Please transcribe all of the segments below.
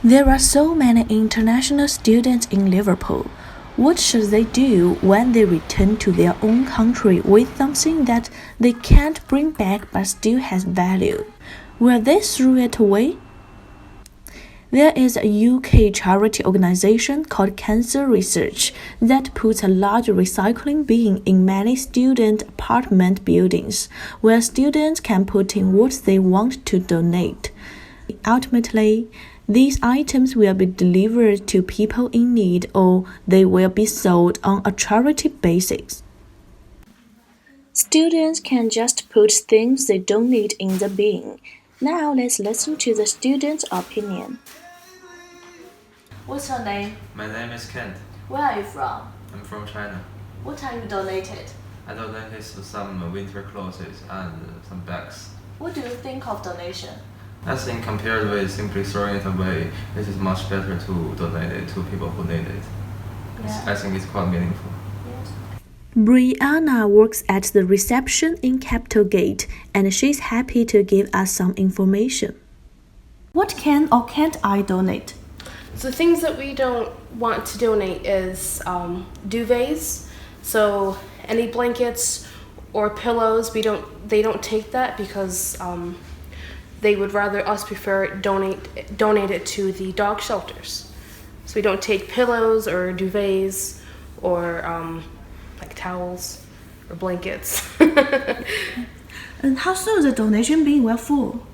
There are so many international students in Liverpool. What should they do when they return to their own country with something that they can't bring back but still has value? Will they throw it away? There is a UK charity organization called Cancer Research that puts a large recycling bin in many student apartment buildings, where students can put in what they want to donate. Ultimately, these items will be delivered to people in need or they will be sold on a charity basis. Students can just put things they don't need in the bin. Now let's listen to the students' opinion. What's your name? My name is Kent. Where are you from? I'm from China. What have you donated? I donated some winter clothes and some bags. What do you think of donation? I think compared with simply throwing it away, it is much better to donate it to people who need it. Yeah. I think it's quite meaningful. Brianna works at the reception in Capitol Gate and she's happy to give us some information. What can or can't I donate? So things that we don't want to donate is duvets. So any blankets or pillows, they don't take that because they would rather us prefer donate it to the dog shelters. So we don't take pillows or duvets or like towels or blankets. And how soon is the donation bin will full?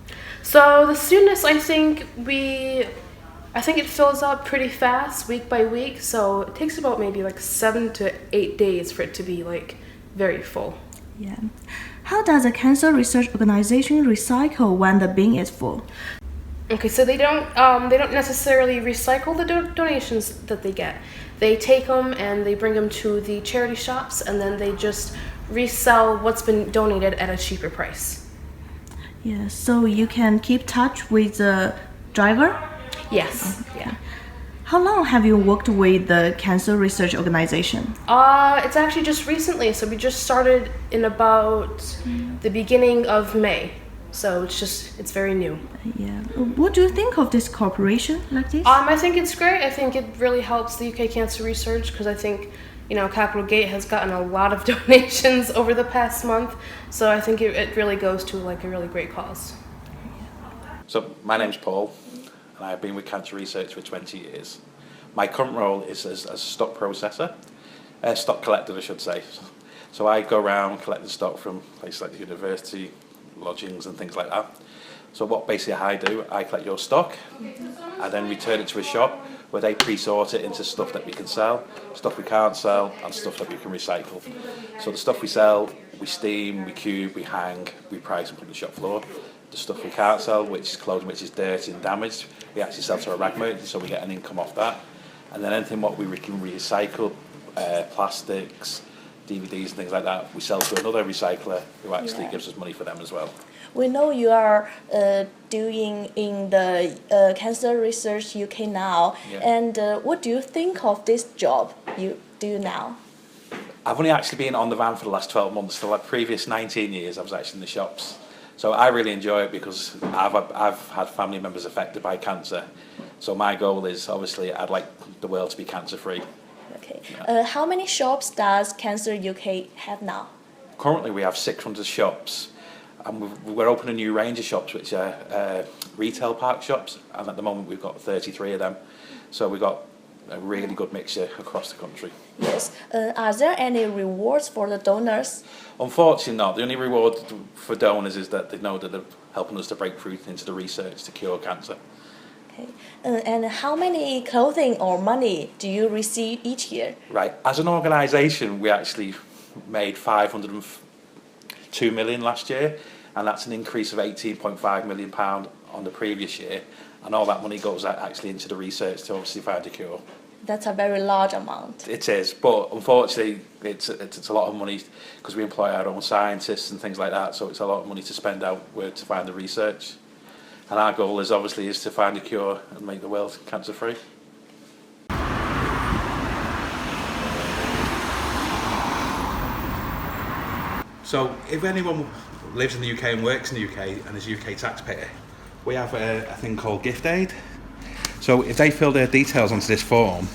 So the students, I think it fills up pretty fast week by week. So it takes about maybe like 7 to 8 days for it to be like very full. Yeah. How does a cancer research organization recycle when the bin is full? Okay, so they don't necessarily recycle the donations that they get. They take them and they bring them to the charity shops, and then they just resell what's been donated at a cheaper price. Yeah, so you can keep touch with the driver? Yes. Yeah. How long have you worked with the cancer research organization? It's actually just recently. So we just started in about the beginning of May. So it's very new. Yeah. What do you think of this cooperation like this? I think it's great. I think it really helps the UK Cancer Research because I think, Capitol Gate has gotten a lot of donations over the past month. So I think it really goes to like a really great cause. So my name's Paul, and I've been with Cancer Research for 20 years. My current role is as a stock processor, stock collector I should say. So I go around collecting stock from places like the university, lodgings and things like that. So what basically I do, I collect your stock, I then return it to a shop where they pre-sort it into stuff that we can sell, stuff we can't sell and stuff that we can recycle. So the stuff we sell, we steam, we cube, we hang, we price and put on the shop floor. The stuff we can't sell, which is clothing which is dirty and damaged, we actually sell to a rag merchant, so we get an income off that. And then anything what we can recycle, plastics, DVDs and things like that, we sell to another recycler who actually gives us money for them as well. We know you are doing in the Cancer Research UK now, and what do you think of this job you do now? I've only actually been on the van for the last 12 months. The previous 19 years I was actually in the shops. So I really enjoy it because I've had family members affected by cancer. So my goal is, obviously, I'd like the world to be cancer-free. Okay. How many shops does Cancer UK have now? Currently we have 600 shops. And we're opening a new range of shops, which are retail park shops. And at the moment we've got 33 of them. So we've got a really good mixture across the country. Yes. Are there any rewards for the donors? Unfortunately not. The only reward for donors is that they know that they're helping us to break through into the research to cure cancer. Okay. And how many clothing or money do you receive each year? Right. As an organisation, we actually made 502 million last year, and that's an increase of £18.5 million on the previous year. And all that money goes actually into the research to obviously find a cure. That's a very large amount. It is, but unfortunately it's a lot of money because we employ our own scientists and things like that, so it's a lot of money to spend out where to find the research. And our goal is obviously to find a cure and make the world cancer free. So if anyone lives in the UK and works in the UK and is a UK taxpayer, we have a thing called gift aid. So if they fill their details onto this form,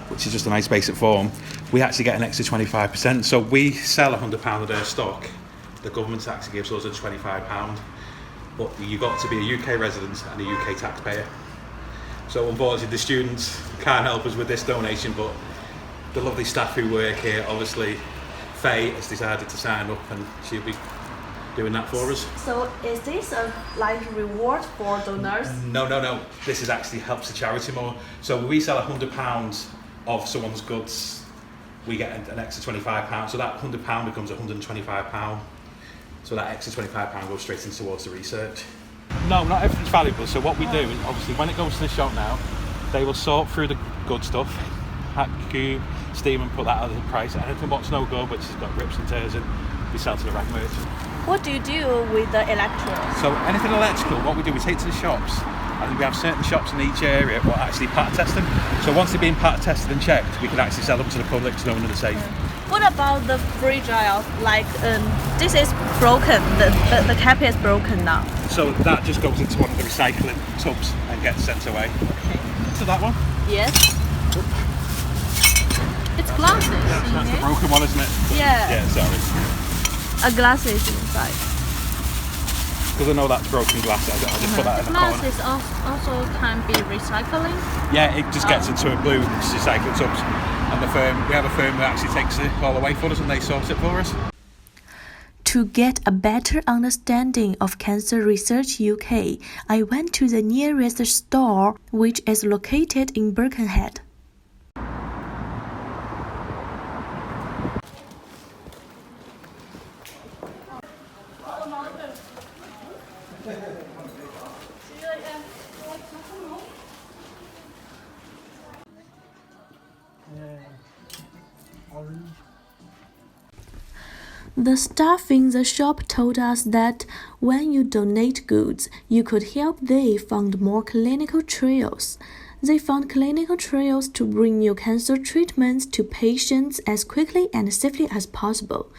which is just a nice basic form, we actually get an extra 25%. So we sell £100 of their stock. The government actually gives us a £25. But you've got to be a UK resident and a UK taxpayer. So unfortunately the students can't help us with this donation, but the lovely staff who work here, obviously Faye has decided to sign up and she'll be doing that for us. So is this a like reward for donors? No. This is actually helps the charity more. So we sell £100 of someone's goods, we get an extra £25. So that £100 becomes £125. So that extra £25 goes straight in towards the research. No, not everything's valuable. So what we do is obviously when it goes to the shop now, they will sort through the good stuff, pack, cube, steam and put that at the price. Anything what's no good, which has got rips and tears in, we sell to the rack merchant. What do you do with the electrical? So anything electrical, what we do, we take to the shops, and we have certain shops in each area what actually pattern test them. So once they've been pattern tested and checked, we can actually sell them to the public to know under the safe. What about the fragile? Like this is broken. The cap is broken now. So that just goes into one of the recycling tubs and gets sent away. Okay. So that one? Yes. It's glasses. That's the broken one, isn't it? Yeah. Yeah, sorry. A glass is inside. Because I know that's broken glass, I just put that in the corner. Glasses also can be recycling. Yeah, it just gets into a blue recycling tubs. And we have a firm that actually takes it all away for us and they sort it for us. To get a better understanding of Cancer Research UK, I went to the nearest store, which is located in Birkenhead. The staff in the shop told us that when you donate goods, you could help they fund more clinical trials. They fund clinical trials to bring new cancer treatments to patients as quickly and safely as possible.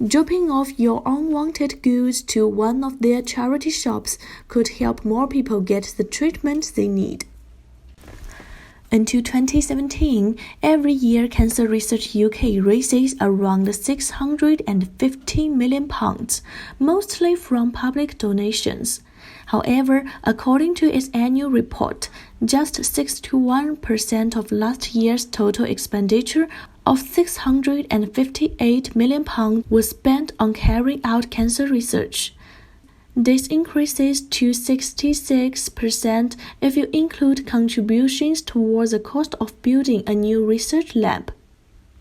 Dropping off your unwanted goods to one of their charity shops could help more people get the treatment they need. Until 2017, every year Cancer Research UK raises around £650 million, mostly from public donations. However, according to its annual report, just 61% of last year's total expenditure of £658 million was spent on carrying out cancer research. This increases to 66% if you include contributions towards the cost of building a new research lab.